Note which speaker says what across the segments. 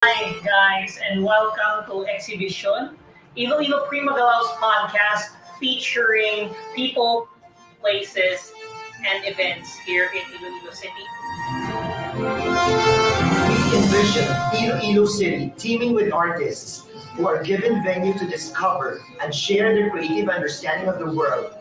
Speaker 1: Hi guys and welcome to Exhibition, IloIlo Prima Galaw's podcast featuring people, places, and events here in Iloilo City.
Speaker 2: We envision Iloilo City teaming with artists who are given venue to discover and share their creative understanding of the world.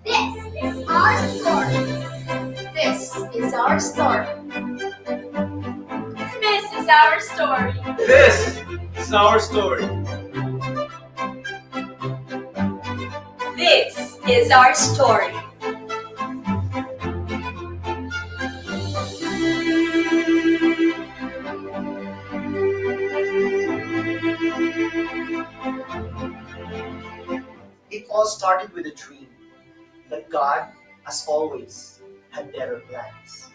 Speaker 3: This is our story. This is our story. This is our story.
Speaker 4: This is our story.
Speaker 3: This is our story.
Speaker 2: It all started with a dream, but God, as always, had better plans.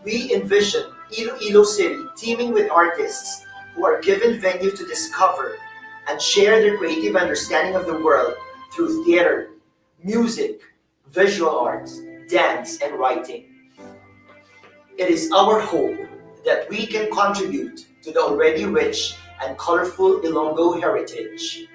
Speaker 2: We envision Iloilo City teaming with artists who are given venue to discover and share their creative understanding of the world through theater, music, visual arts, dance, and writing. It is our hope that we can contribute to the already rich and colorful Ilonggo heritage.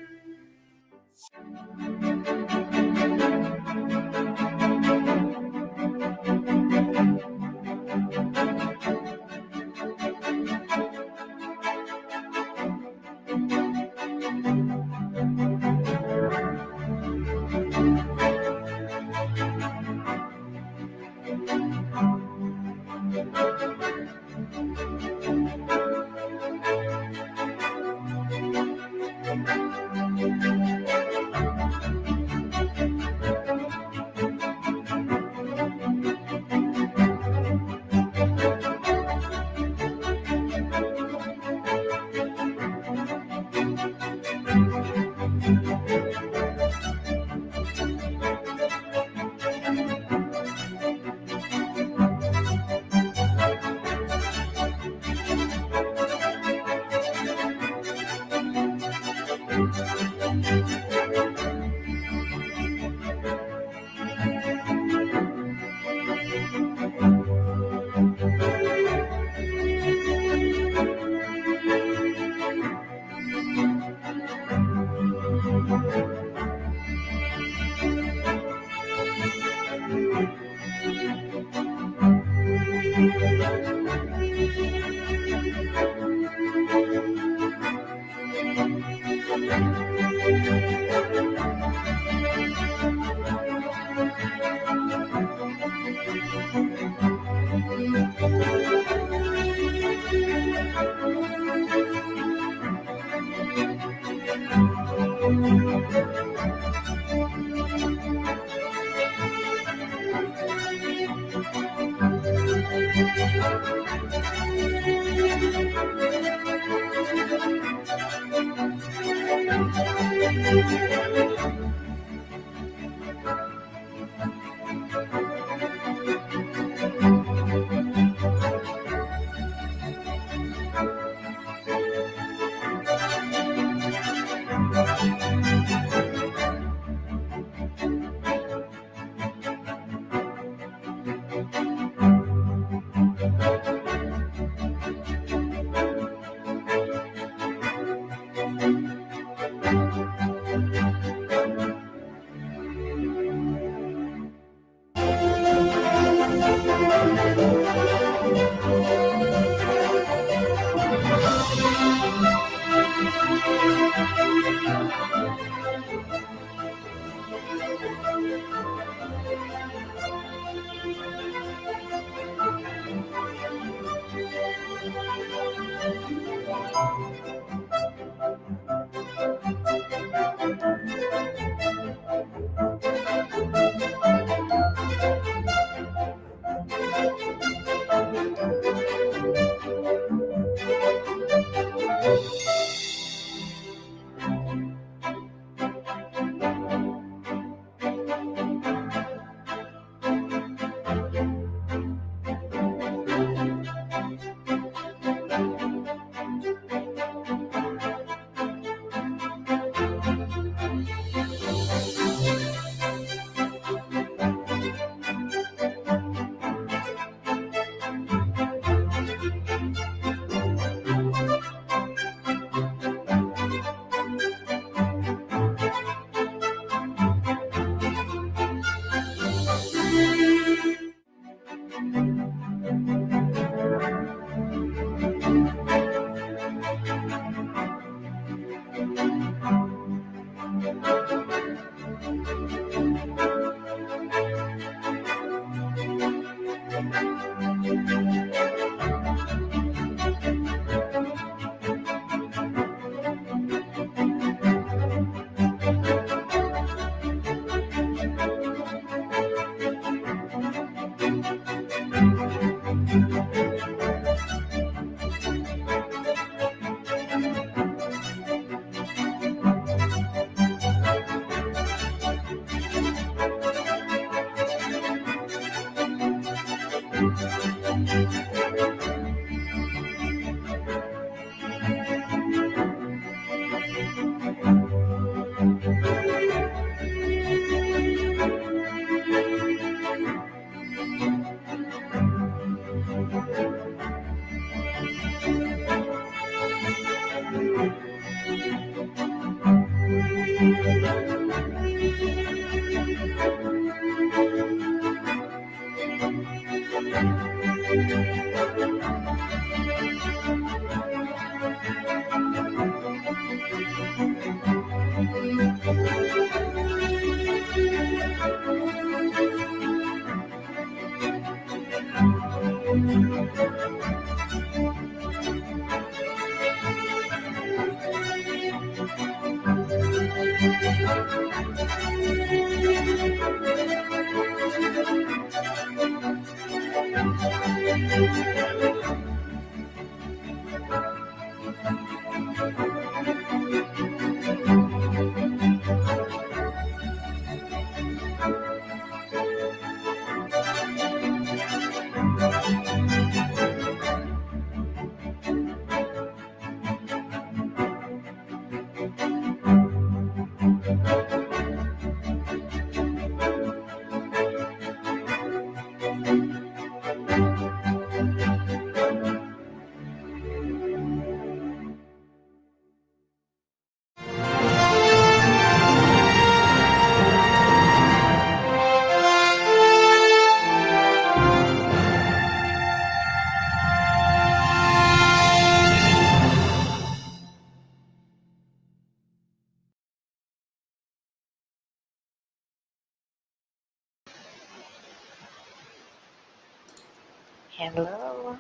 Speaker 5: Hello.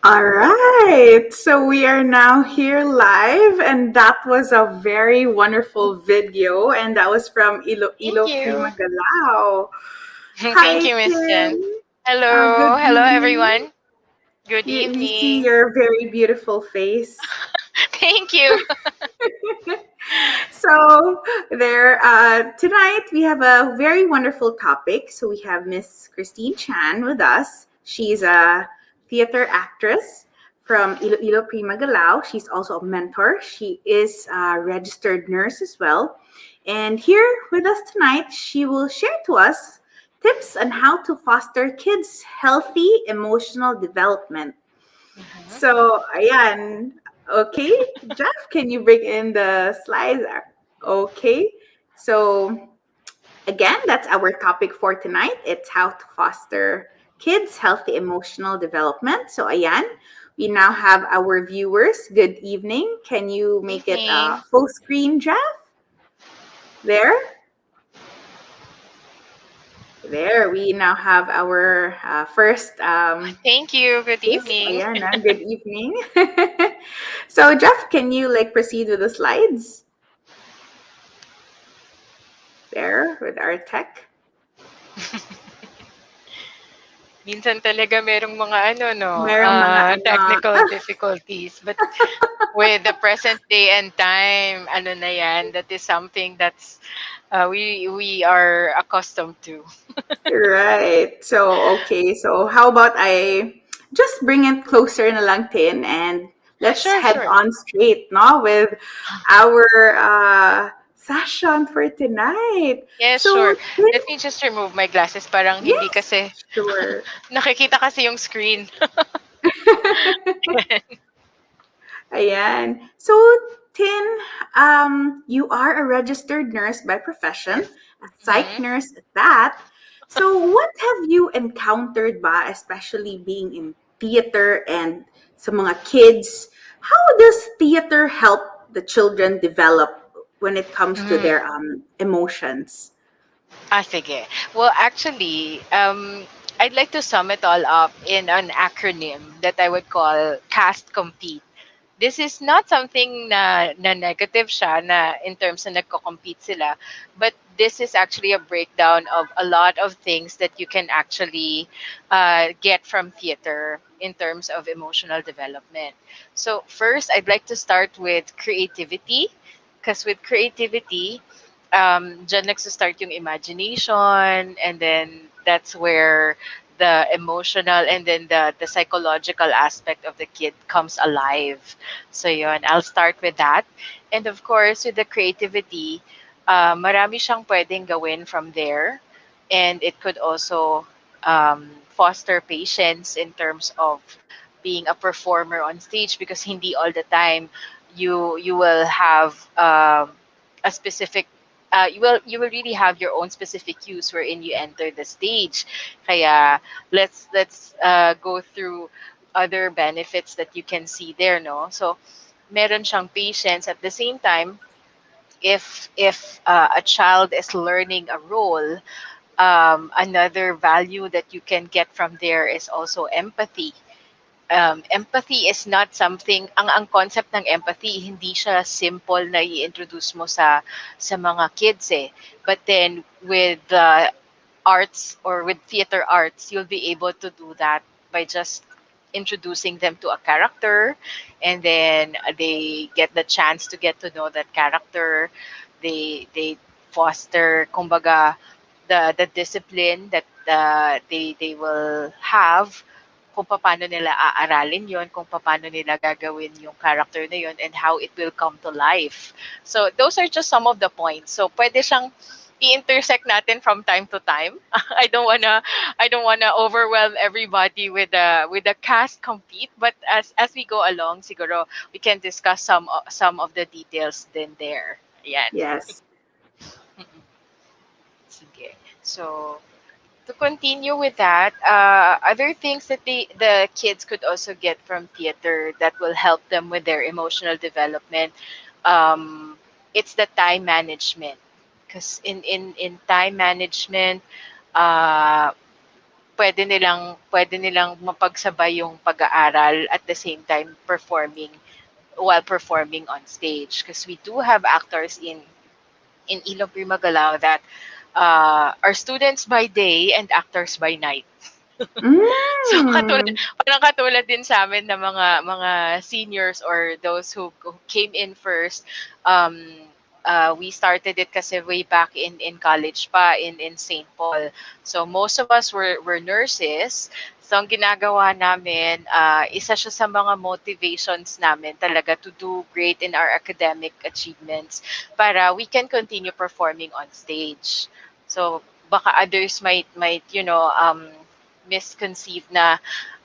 Speaker 6: All right, so we are now here live, and that was a very wonderful video, and that was from
Speaker 5: Thank
Speaker 6: IloIlo Prima
Speaker 5: you.
Speaker 6: Galaw.
Speaker 5: Thank
Speaker 6: Hi,
Speaker 5: you, Miss Jen.
Speaker 6: Tim. Good
Speaker 5: Hello. Hello,
Speaker 6: evening.
Speaker 5: everyone. Good
Speaker 6: We see
Speaker 5: evening.
Speaker 6: your very beautiful face.
Speaker 5: Thank you.
Speaker 6: So there tonight we have a very wonderful topic. So we have Miss Kristine Chan with us. She's a theater actress from Iloilo Prima Galaw. She's also a mentor. She is a registered nurse as well. And here with us tonight, she will share to us tips on how to foster kids' healthy emotional development.
Speaker 5: Mhm.
Speaker 6: So, ayan. Okay, Jeff, can you bring in the slides? Okay. So, again, that's our topic for tonight. It's how to foster kids' healthy emotional development. So, ayan, we now have our viewers. Good evening. Can you make it
Speaker 5: Evening.
Speaker 6: full screen, Jeff? There? There, we now have our first
Speaker 5: Thank you. Good
Speaker 6: yes,
Speaker 5: evening.
Speaker 6: ayan, good evening. So, Jeff, can you like proceed with the slides there with our tech?
Speaker 5: Minsan talaga merong mga
Speaker 6: Merong mga ano,
Speaker 5: technical difficulties. But with the present day and time, ano na yan, that is something that's we are accustomed to.
Speaker 6: right. So, okay. So, how about I just bring it closer na lang, Tin, and let's
Speaker 5: Sure,
Speaker 6: head
Speaker 5: sure.
Speaker 6: on straight, no, with our session for tonight.
Speaker 5: Yes,
Speaker 6: So,
Speaker 5: sure.
Speaker 6: Tin,
Speaker 5: Let me just remove my glasses. Parang hindi
Speaker 6: yes,
Speaker 5: kasi
Speaker 6: sure.
Speaker 5: nakikita kasi yung screen.
Speaker 6: Ayan. So, Tin, you are a registered nurse by profession, a psych
Speaker 5: Mhm.
Speaker 6: nurse at that. So, what have you encountered ba, especially being in theater and sa mga kids? How does theater help the children develop when it comes to
Speaker 5: Mm.
Speaker 6: their emotions?
Speaker 5: Sige. Well, actually, I'd like to sum it all up in an acronym that I would call CAST Compete. This is not something na negative siya na in terms na nagko-compete sila, but this is actually a breakdown of a lot of things that you can actually get from theater in terms of emotional development. So first, I'd like to start with creativity, because with creativity, dyan nagsa-start yung imagination, and then that's where the emotional and then the psychological aspect of the kid comes alive. So yun, I'll start with that. And of course, with the creativity, marami siyang pwedeng gawin from there. And it could also foster patience in terms of being a performer on stage, because hindi all the time you will have a specific you will really have your own specific cues wherein you enter the stage. Kaya let's go through other benefits that you can see there, no? So meron siyang patience. At the same time, if a child is learning a role, another value that you can get from there is also empathy. Empathy is not something, ang concept ng empathy, hindi siya simple na i-introduce mo sa mga kids eh. But then with the arts or with theater arts, you'll be able to do that by just introducing them to a character, and then they get the chance to get to know that character. They foster, kumbaga, the discipline that they will have, kung paano nila aaralin yon, kung paano nila gagawin yung character na yon, and how it will come to life. So those are just some of the points. So pwede siyang i-intersect natin from time to time. I don't wanna overwhelm everybody with the cast compete, but as we go along, siguro we can discuss some of the details then there. Yan.
Speaker 6: Yes.
Speaker 5: Mm-mm. Sige. So to continue with that, other things that the kids could also get from theater that will help them with their emotional development, it's the time management. Because in time management, uh, pwede nilang mapagsabay yung pag-aaral at the same time performing on stage. Because we do have actors in Ilo Prima Galaw that are students by day and actors by night. So katulad,
Speaker 6: Mm.
Speaker 5: parang katulad din sa amin na mga seniors or those who came in first. We started it kasi way back in college pa in St. Paul. So most of us were nurses. So ang ginagawa namin, isa siya sa mga motivations namin talaga to do great in our academic achievements para we can continue performing on stage. So baka others might misconceived na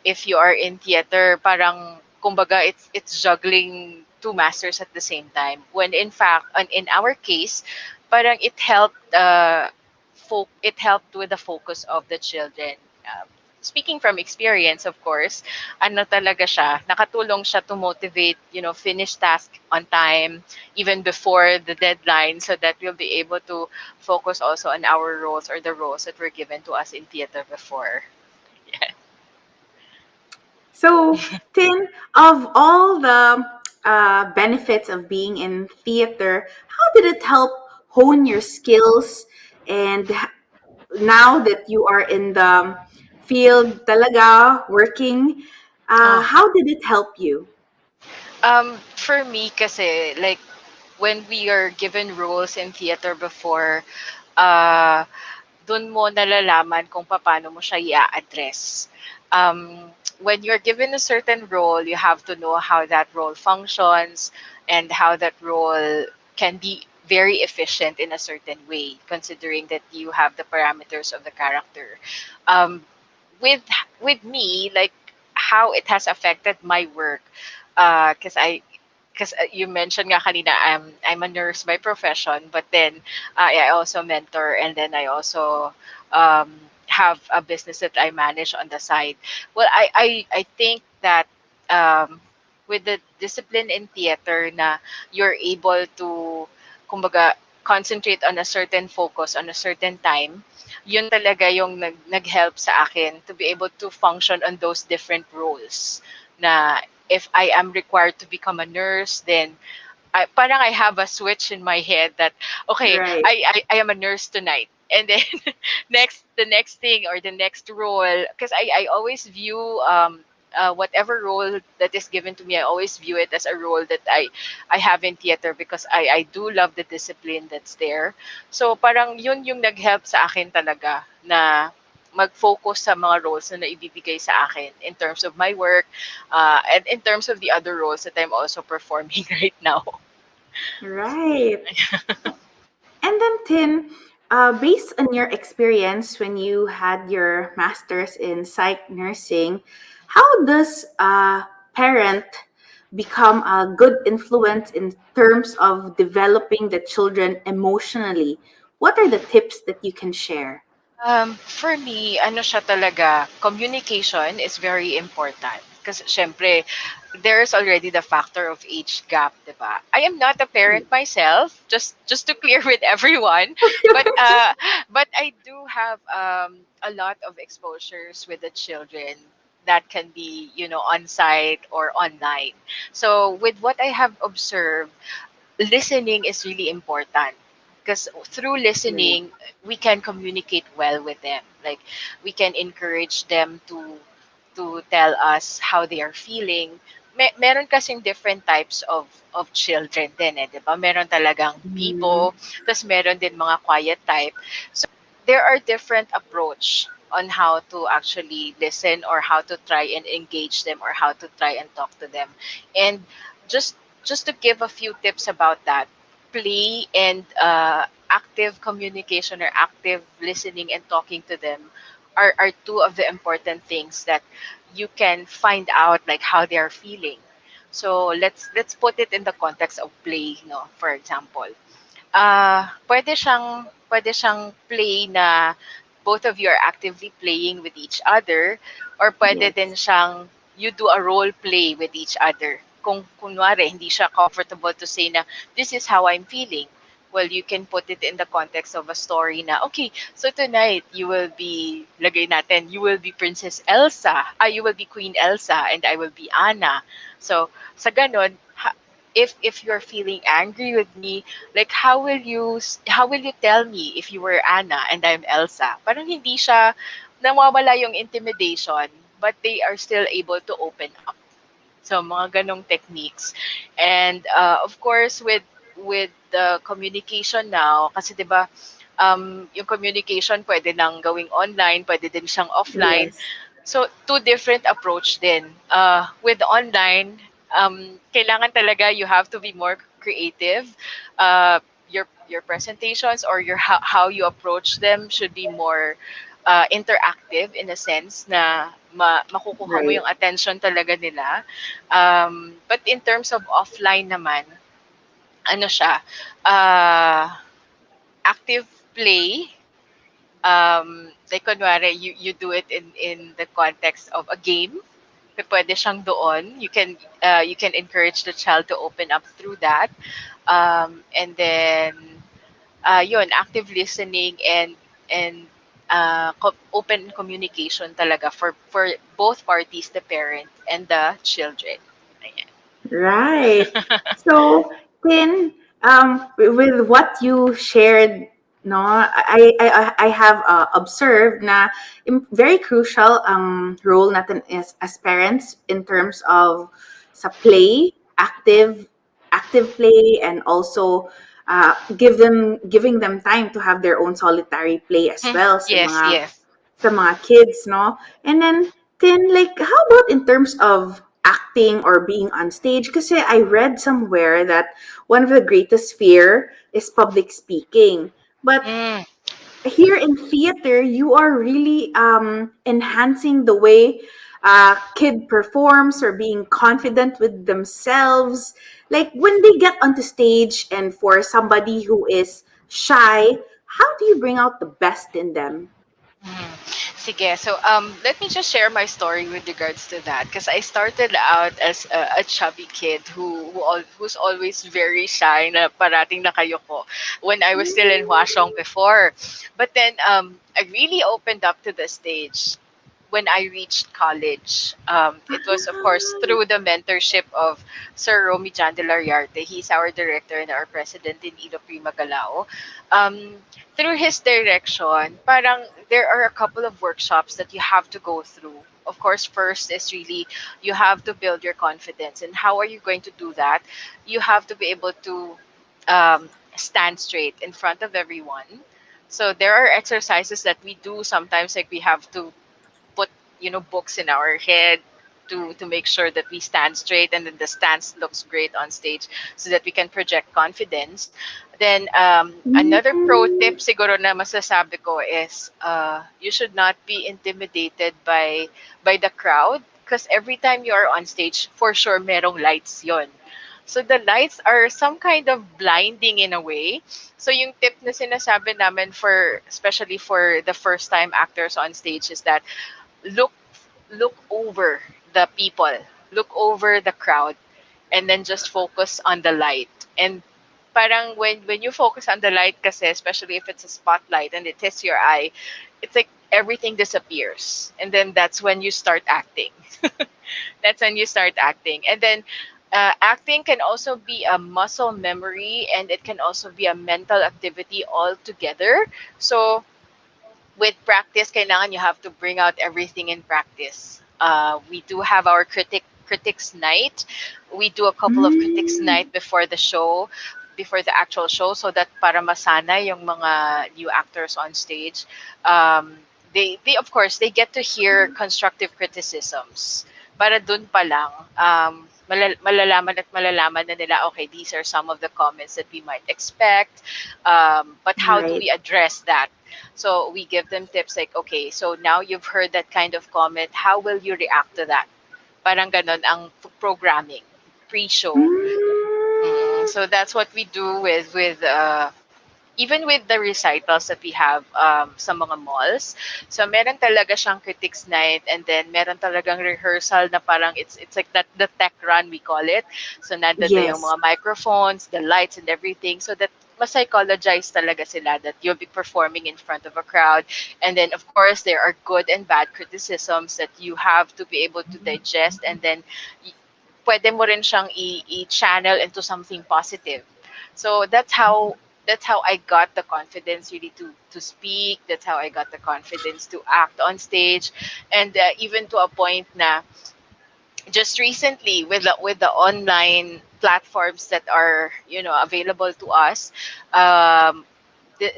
Speaker 5: if you are in theater, parang kumbaga it's juggling two masters at the same time. When in fact, in our case, parang it helped with the focus of the children. Speaking from experience, of course, ano talaga siya, nakatulong siya to motivate, finish task on time, even before the deadline, so that we'll be able to focus also on our roles or the roles that were given to us in theater before.
Speaker 6: So, Tin, of all the benefits of being in theater, how did it help hone your skills? And now that you are in the field talaga working,
Speaker 5: Oh,
Speaker 6: how did it help you?
Speaker 5: for me kasi, like, when we are given roles in theater before, uh, dun mo nalalaman kung paano mo siya i-address. When you're given a certain role, you have to know how that role functions and how that role can be very efficient in a certain way, considering that you have the parameters of the character. Um, with with me, like, how it has affected my work, because you mentioned nga kanina, I'm a nurse by profession, but then I also mentor, and then I also have a business that I manage on the side. Well, I think that um, with the discipline in theater na you're able to, kumbaga, concentrate on a certain focus on a certain time, yun talaga yung nag-help sa akin to be able to function on those different roles. Na if I am required to become a nurse, then parang I have a switch in my head that, okay,
Speaker 6: Right.
Speaker 5: I am a nurse tonight. And then the next thing or the next role, because I always view whatever role that is given to me, I always view it as a role that I have in theater, because I do love the discipline that's there. So parang yun yung nag-help sa akin talaga na mag-focus sa mga roles na naibibigay sa akin in terms of my work, and in terms of the other roles that I'm also performing right now.
Speaker 6: Right. And then, Tin, Based on your experience when you had your master's in psych nursing, how does a parent become a good influence in terms of developing the children emotionally? What are the tips that you can share?
Speaker 5: For me, ano siya talaga, communication is very important. Kasi syempre, there's already the factor of age gap, di ba? I am not a parent myself, just to clear with everyone, but but I do have a lot of exposures with the children that can be, on site or online. So with what I have observed, listening is really important because through
Speaker 6: Right.
Speaker 5: listening we can communicate well with them, like we can encourage them to tell us how they are feeling. Meron kasing different types of children din eh, 'di ba? Meron talagang
Speaker 6: Mm,
Speaker 5: bibo, tapos meron din mga quiet type. So there are different approach on how to actually listen or how to try and engage them or how to try and talk to them. And just just to give a few tips about that, play and active communication or active listening and talking to them are two of the important things that you can find out like how they are feeling. So let's put it in the context of play, no, for example. Pwede siyang play na both of you are actively playing with each other, or pwede din
Speaker 6: yes.
Speaker 5: siyang you do a role play with each other. Kung kunwari hindi siya comfortable to say na this is how I'm feeling, well, you can put it in the context of a story na, okay, so tonight you will be, lagay natin, you will be Princess Elsa, you will be Queen Elsa, and I will be Anna. So, sa ganon, if you're feeling angry with me, like how will you tell me if you were Anna and I'm Elsa? Parang hindi siya nawawala yung intimidation, but they are still able to open up. So mga ganong techniques. And of course with the communication now, kasi 'di ba, yung communication pwede nang gawing online, pwede din siyang offline.
Speaker 6: Yes.
Speaker 5: So, two different approach din. With online, kailangan talaga you have to be more creative. Your presentations or your how you approach them should be more interactive in a sense na makukuha mo
Speaker 6: Right.
Speaker 5: yung attention talaga nila. But in terms of offline naman, ano siya, uh, active play, like kunwari you do it in the context of a game, pwede siyang doon, you can encourage the child to open up through that, and then yun, active listening and open communication talaga for both parties, the parent and the children. Ayan.
Speaker 6: Right. So then, with what you shared, no, I have observed na very crucial ang role natin is as parents in terms of sa play, active play, and also giving them time to have their own solitary play as well
Speaker 5: Yes, yes.
Speaker 6: sa mga kids, no? And then like how about in terms of acting or being on stage? Kasi I read somewhere that one of the greatest fear is public speaking. But
Speaker 5: Mm.
Speaker 6: here in theater, you are really enhancing the way kid performs or being confident with themselves. Like when they get onto stage, and for somebody who is shy, how do you bring out the best in them?
Speaker 5: Mm. Sige. So, let me just share my story with regards to that. Because I started out as a chubby kid who's always very shy na parating nakayoko when I was still in Hwaseong before. But then, I really opened up to the stage when I reached college. It was, of course, through the mentorship of Sir Romy Jan de Lariarte. He's our director and our president in Ilo Prima Galaw. Um, Through his direction, parang there are a couple of workshops that you have to go through. Of course, first is really you have to build your confidence. And how are you going to do that? You have to be able to stand straight in front of everyone. So there are exercises that we do sometimes, like we have to put books in our head to make sure that we stand straight and then the stance looks great on stage so that we can project confidence. Then another pro tip
Speaker 6: Mm.
Speaker 5: siguro na masasabi ko is you should not be intimidated by the crowd because every time you are on stage, for sure merong lights yon. So the lights are some kind of blinding in a way. So yung tip na sinasabi namin for especially for the first time actors on stage is that look look over the people, look over the crowd and then just focus on the light. And parang when you focus on the light kasi especially if it's a spotlight and it hits your eye, it's like everything disappears. And then that's when you start acting. That's when you start acting. And then acting can also be a muscle memory and it can also be a mental activity all together. So with practice, kailangan you have to bring out everything in practice. We do have our critics night. We do a couple of critics
Speaker 6: Mm.
Speaker 5: night before the show, before the actual show, so that para masana yung mga new actors on stage. They of course they get to hear constructive criticisms. Para dun pa lang, malalaman na nila, okay, these are some of the comments that we might expect. But how do
Speaker 6: Right.
Speaker 5: we address that? So we give them tips like, okay, so now you've heard that kind of comment. How will you react to that? Parang ganon ang programming pre-show.
Speaker 6: Mm.
Speaker 5: So that's what we do with even with the recitals that we have sa mga malls. So meron talaga siyang critics night and then meron talagang rehearsal na parang it's like that the tech run we call it. So nandun na yung
Speaker 6: Yes.
Speaker 5: mga microphones, the lights and everything so that ma-psychologize talaga sila that you'll be performing in front of a crowd. And then of course there are good and bad criticisms that you have to be able to digest and then y- pwede mo rin siyang i-channel into something positive. So that's how I got the confidence really to speak. That's how I got the confidence to act on stage, and even to a point na just recently with the online platforms that are available to us. Um, the,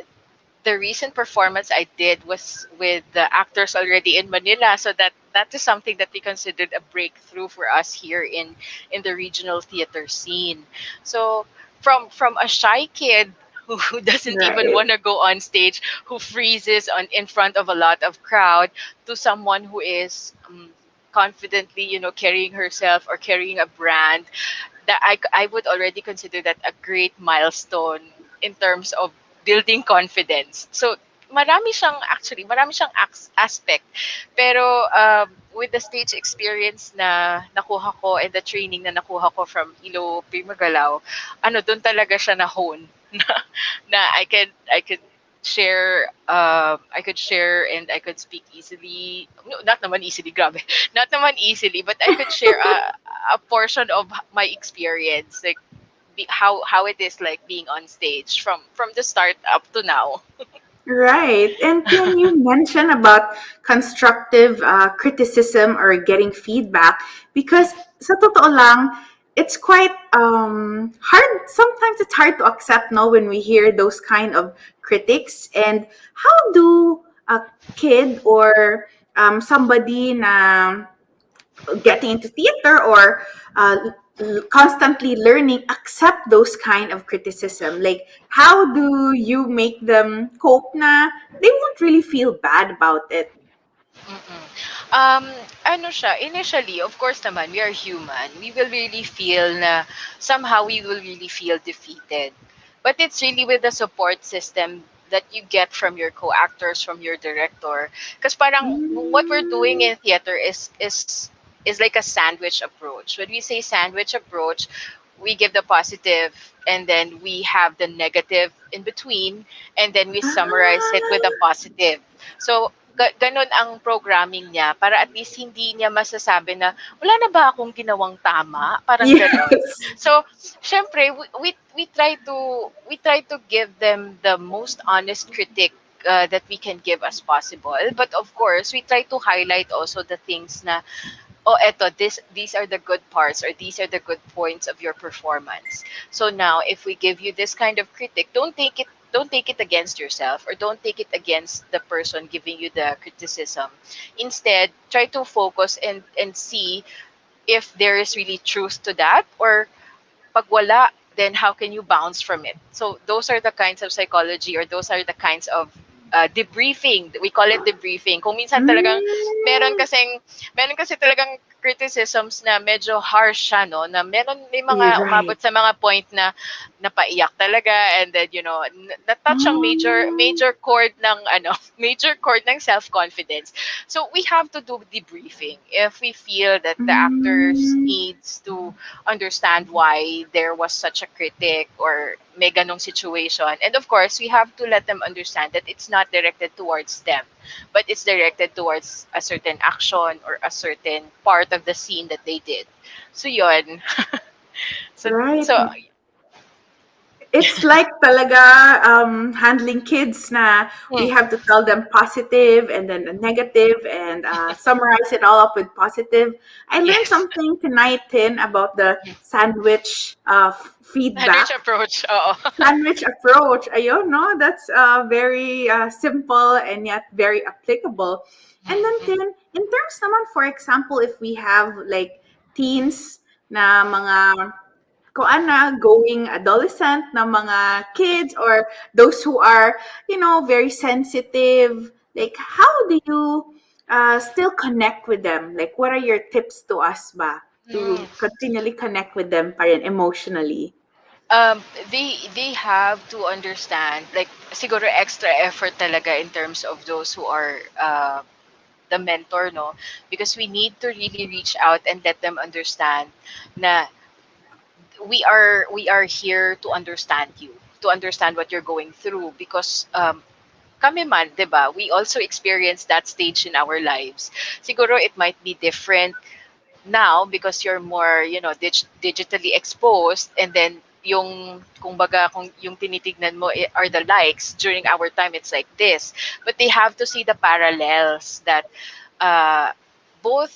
Speaker 5: the recent performance I did was with the actors already in Manila, so that is something that we considered a breakthrough for us here in the regional theater scene. So from a shy kid who doesn't even
Speaker 6: Right.
Speaker 5: want to go on stage, who freezes on in front of a lot of crowd, to someone who is confidently carrying herself or carrying a brand, that I would already consider that a great milestone in terms of building confidence. So marami siyang aspect. Pero with the stage experience na nakuha ko and the training na nakuha ko from Ilo Prima Galaw, doon talaga siya na hone na I could share and I could speak easily. No, not naman easily, grabe. Not naman easily, but I could share a portion of my experience, like how it is like being on stage from the start up to now.
Speaker 6: Right. And can you mention about constructive criticism or getting feedback? Because sa totoo lang, it's quite hard. Sometimes it's hard to accept no when we hear those kind of critics. And how do a kid or somebody na getting into theater or constantly learning accept those kind of criticism, like how do you make them cope na they won't really feel bad about it?
Speaker 5: Mm-mm. Um, ano siya, initially, of course naman, we are human. We will really feel na somehow we will really feel defeated. But it's really with the support system that you get from your co-actors, from your director. Because parang what we're doing
Speaker 6: Mm.
Speaker 5: in theater is like a sandwich approach. When we say sandwich approach, we give the positive and then we have the negative in between and then we summarize it with a
Speaker 6: Ah,
Speaker 5: positive. So ganun ang programming niya para at least hindi niya masasabi na wala na ba akong ginawang tama, parang ganon.
Speaker 6: yes.
Speaker 5: So syempre we try to give them the most honest critic that we can give as possible, but of course we try to highlight also the things na, oh, eto, these are the good parts or these are the good points of your performance. So now if we give you this kind of critic, don't take it against yourself, or don't take it against the person giving you the criticism. Instead, try to focus and see if there is really truth to that, or pag wala, then how can you bounce from it? So those are the kinds of psychology, or those are the kinds of debriefing. We call it debriefing. Kung minsan talagang meron
Speaker 6: Mm,
Speaker 5: kasing meron kasi talagang criticisms na medyo harsh siya, no, na may
Speaker 6: you're
Speaker 5: mga umabot
Speaker 6: right.
Speaker 5: sa mga point na napaiyak talaga, and then na-touch ang
Speaker 6: Mm,
Speaker 5: major chord ng major chord ng self-confidence. So we have to do debriefing if we feel that the actors
Speaker 6: mm,
Speaker 5: needs to understand why there was such a critic or may ganong situation. And of course, we have to let them understand that it's not directed towards them, but it's directed towards a certain action or a certain part of the scene that they did. So yun. so
Speaker 6: right.
Speaker 5: so
Speaker 6: It's like talaga handling kids na we
Speaker 5: hmm,
Speaker 6: have to tell them positive and then a negative and summarize it all up with positive. I learned
Speaker 5: yes.
Speaker 6: something tonight, Tin, about the sandwich
Speaker 5: Sandwich
Speaker 6: feedback.
Speaker 5: approach. Oo.
Speaker 6: Sandwich approach. Ayun, no? That's very simple and yet very applicable. And then,
Speaker 5: Mhm,
Speaker 6: Tin, in terms naman, for example, if we have like teens na mga going adolescent na mga kids or those who are, very sensitive, like how do you still connect with them? Like what are your tips to us ba
Speaker 5: mm.
Speaker 6: to continually connect with them pa rin emotionally?
Speaker 5: um they have to understand, like siguro extra effort talaga in terms of those who are the mentor, no, because we need to really reach out and let them understand na we are here to understand you, to understand what you're going through, because kami man, 'di ba, we also experience that stage in our lives. Siguro it might be different now because you're more, digitally exposed, and then yung kumbaga kung yung tinitignan mo are the likes. During our time it's like this, but they have to see the parallels that uh, both,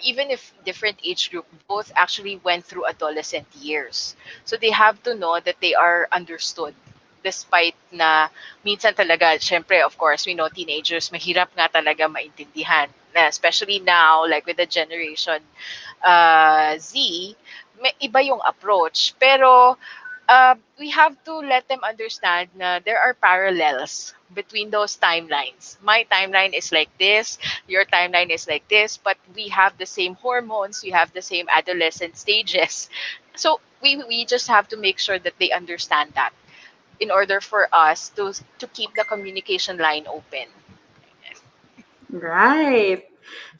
Speaker 5: even if different age group, both actually went through adolescent years. So they have to know that they are understood, despite na minsan talaga, syempre, of course, we know teenagers, mahirap nga talaga maintindihan. Especially now, like with the generation Z, may iba yung approach. Pero we have to let them understand na there are parallels between those timelines. My timeline is like this, your timeline is like this, but we have the same hormones, we have the same adolescent stages. So we just have to make sure that they understand that in order for us to keep the communication line open.
Speaker 6: Right.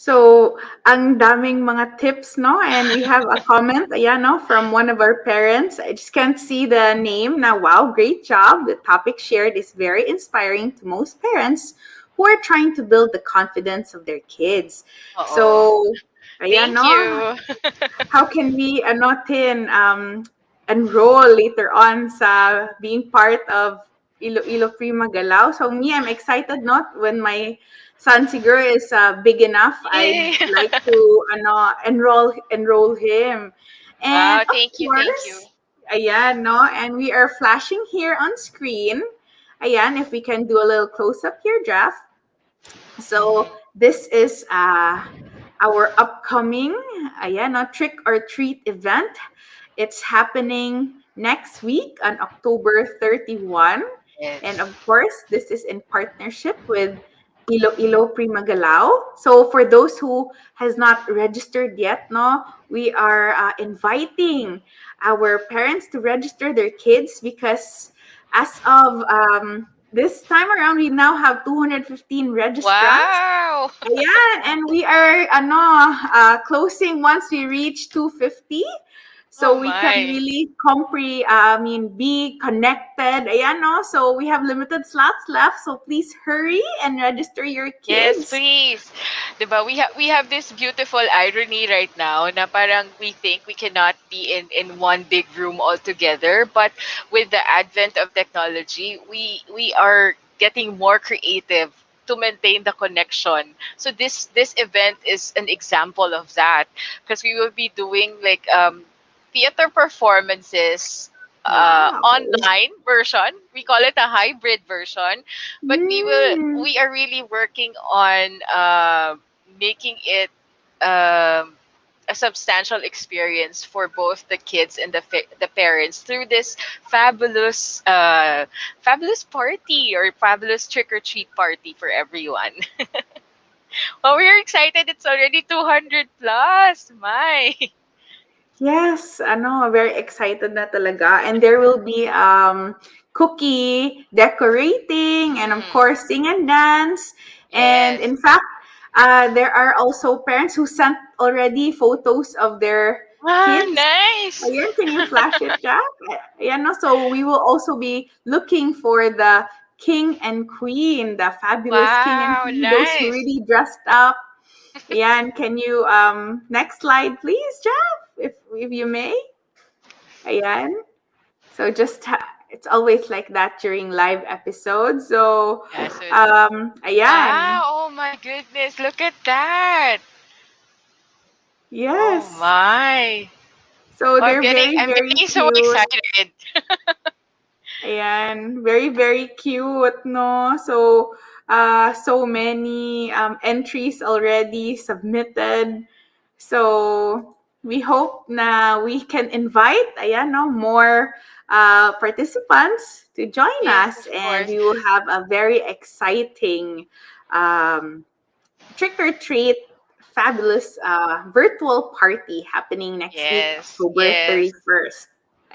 Speaker 6: So, ang daming mga tips, no? And we have a comment, ayan, no, from one of our parents. I just can't see the name. Now, wow, great job. The topic shared is very inspiring to most parents who are trying to build the confidence of their kids.
Speaker 5: Oo.
Speaker 6: So, ayan,
Speaker 5: Thank
Speaker 6: no?
Speaker 5: you.
Speaker 6: How can we Tin, enroll later on sa being part of IloIlo Prima Galaw? So me, I'm excited not when my son siguro is big enough. I'd
Speaker 5: Yay.
Speaker 6: like to enroll him. And
Speaker 5: Wow,
Speaker 6: of
Speaker 5: thank you.
Speaker 6: course, ayan, no? And we are flashing here on screen. Ayan, if we can do a little close up here, Jeff. So
Speaker 5: Mhm.
Speaker 6: this is our upcoming trick or treat event. It's happening next week on October 31. And
Speaker 5: Yes.
Speaker 6: of course, this is in partnership with IloIlo Prima Galaw. So for those who has not registered yet, no, we are inviting our parents to register their kids because as of this time around, we now have 215 registrants.
Speaker 5: Wow.
Speaker 6: Ayan, and we are closing once we reach 250.
Speaker 5: Oh
Speaker 6: So we can
Speaker 5: my.
Speaker 6: really be connected. Ayan, no? So we have limited slots left. So please hurry and register your
Speaker 5: Yes,
Speaker 6: kids.
Speaker 5: please. 'Di ba? We have this beautiful irony right now na parang we think we cannot be in one big room all together, but with the advent of technology, we are getting more creative to maintain the connection. So this event is an example of that, because we will be doing like theater performances
Speaker 6: Wow.
Speaker 5: online version. We call it a hybrid version, but
Speaker 6: Mm.
Speaker 5: we are really working on making it um, a substantial experience for both the kids and the parents through this fabulous fabulous party or fabulous trick or treat party for everyone. Well, we're excited. It's already 200 plus. My.
Speaker 6: Yes, very excited na talaga. And there will be cookie decorating and of
Speaker 5: Mm,
Speaker 6: course sing and dance. And
Speaker 5: yes.
Speaker 6: in fact, there are also parents who sent already photos of their
Speaker 5: Ah,
Speaker 6: kids.
Speaker 5: nice.
Speaker 6: Ayan, can you flash it, Jack? Ayan, no? So we will also be looking for the king and queen, the fabulous king and
Speaker 5: Wow,
Speaker 6: queen, those who
Speaker 5: nice.
Speaker 6: really dressed up. Ayan, can you next slide please, Jeff, if you may? Ayan. So it's always like that during live episodes. So
Speaker 5: Yeah, so
Speaker 6: ayan.
Speaker 5: wow, oh my goodness, look at that. Oh
Speaker 6: Yes.
Speaker 5: my.
Speaker 6: So
Speaker 5: Oh,
Speaker 6: they're
Speaker 5: I'm
Speaker 6: very
Speaker 5: getting so
Speaker 6: cute.
Speaker 5: excited.
Speaker 6: Ayan, very cute, no? So, so many entries already submitted. So, we hope na we can invite, ayan, no, more participants to join
Speaker 5: Yes,
Speaker 6: us,
Speaker 5: of
Speaker 6: and
Speaker 5: course.
Speaker 6: we will have a very exciting um, trick or treat, fabulous virtual party happening next week,
Speaker 5: Yes,
Speaker 6: October
Speaker 5: yes,
Speaker 6: 31st.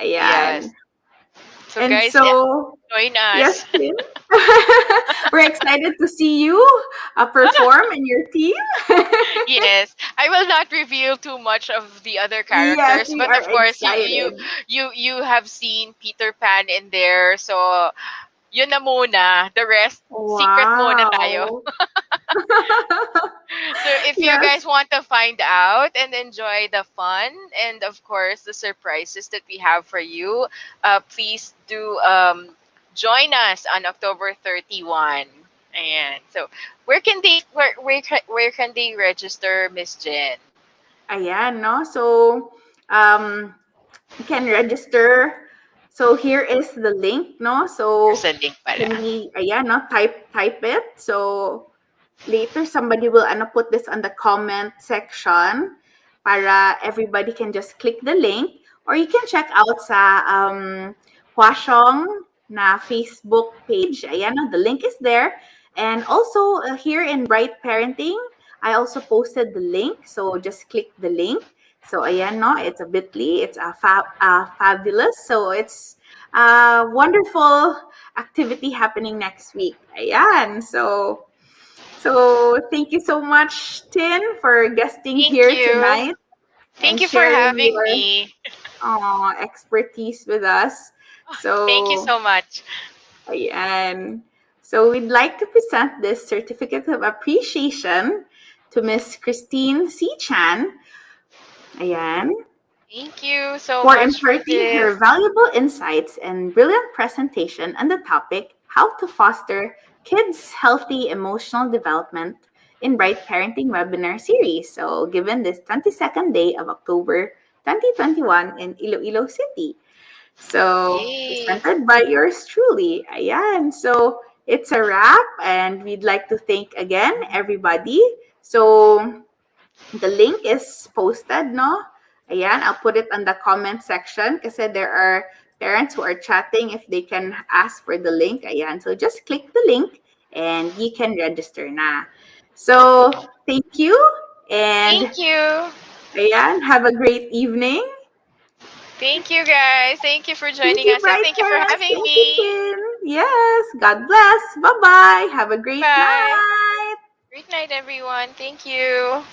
Speaker 5: yes.
Speaker 6: Ayan.
Speaker 5: So
Speaker 6: And
Speaker 5: guys, yeah,
Speaker 6: so,
Speaker 5: join
Speaker 6: yes,
Speaker 5: us.
Speaker 6: Tin. We're excited to see you perform in your team.
Speaker 5: Yes, I will not reveal too much of the other
Speaker 6: Yes,
Speaker 5: characters,
Speaker 6: we
Speaker 5: but
Speaker 6: are
Speaker 5: of course
Speaker 6: excited.
Speaker 5: you have seen Peter Pan in there, so yun na muna. The rest secret muna tayo.
Speaker 6: Wow.
Speaker 5: So if you
Speaker 6: Yes.
Speaker 5: guys want to find out and enjoy the fun and of course the surprises that we have for you, please do join us on October 31. And so where can they register, Miss Jen?
Speaker 6: Ayan, no? So, um, you can register. So, here is the link, no?
Speaker 5: There's
Speaker 6: So,
Speaker 5: a link
Speaker 6: can
Speaker 5: pala.
Speaker 6: we, ayan, no? Type it. So, later somebody will put this on the comment section para everybody can just click the link, or you can check out sa Hwashong na Facebook page. Ayan, the link is there. And also here in Bright Parenting, I also posted the link. So just click the link. So ayan, no, it's a bit.ly. It's fabulous. So it's a wonderful activity happening next week. Ayan. So thank you so much, Tin, for guesting
Speaker 5: Thank
Speaker 6: here
Speaker 5: you.
Speaker 6: tonight and
Speaker 5: Thank you for
Speaker 6: sharing
Speaker 5: having
Speaker 6: your
Speaker 5: me.
Speaker 6: expertise with us.
Speaker 5: Thank you
Speaker 6: So,
Speaker 5: so much.
Speaker 6: ayan. So we'd like to present this certificate of appreciation to Miss Kristine C. Chan. Ayan.
Speaker 5: Thank you so
Speaker 6: For
Speaker 5: much for
Speaker 6: imparting her
Speaker 5: this.
Speaker 6: valuable insights and brilliant presentation on the topic How to Foster Kids' Healthy Emotional Development in Bright Parenting webinar series. So, given this 22nd day of October 2021 in Iloilo City. So,
Speaker 5: Yay.
Speaker 6: presented by yours truly. Ayan. So, it's a wrap, and we'd like to thank again everybody. So, the link is posted, no? Ayan, I'll put it on the comment section kasi there are parents who are chatting if they can ask for the link. Ayan, so just click the link and you can register na. So, thank you and
Speaker 5: Thank you.
Speaker 6: ayan, have a great evening.
Speaker 5: Thank you, guys. Thank you for
Speaker 6: Thank
Speaker 5: joining
Speaker 6: you,
Speaker 5: us and
Speaker 6: bright
Speaker 5: thank you for
Speaker 6: parents.
Speaker 5: having
Speaker 6: Thank you,
Speaker 5: me.
Speaker 6: Tin. Yes, God bless. Bye-bye. Have a great
Speaker 5: Bye.
Speaker 6: night.
Speaker 5: Great night, everyone. Thank you.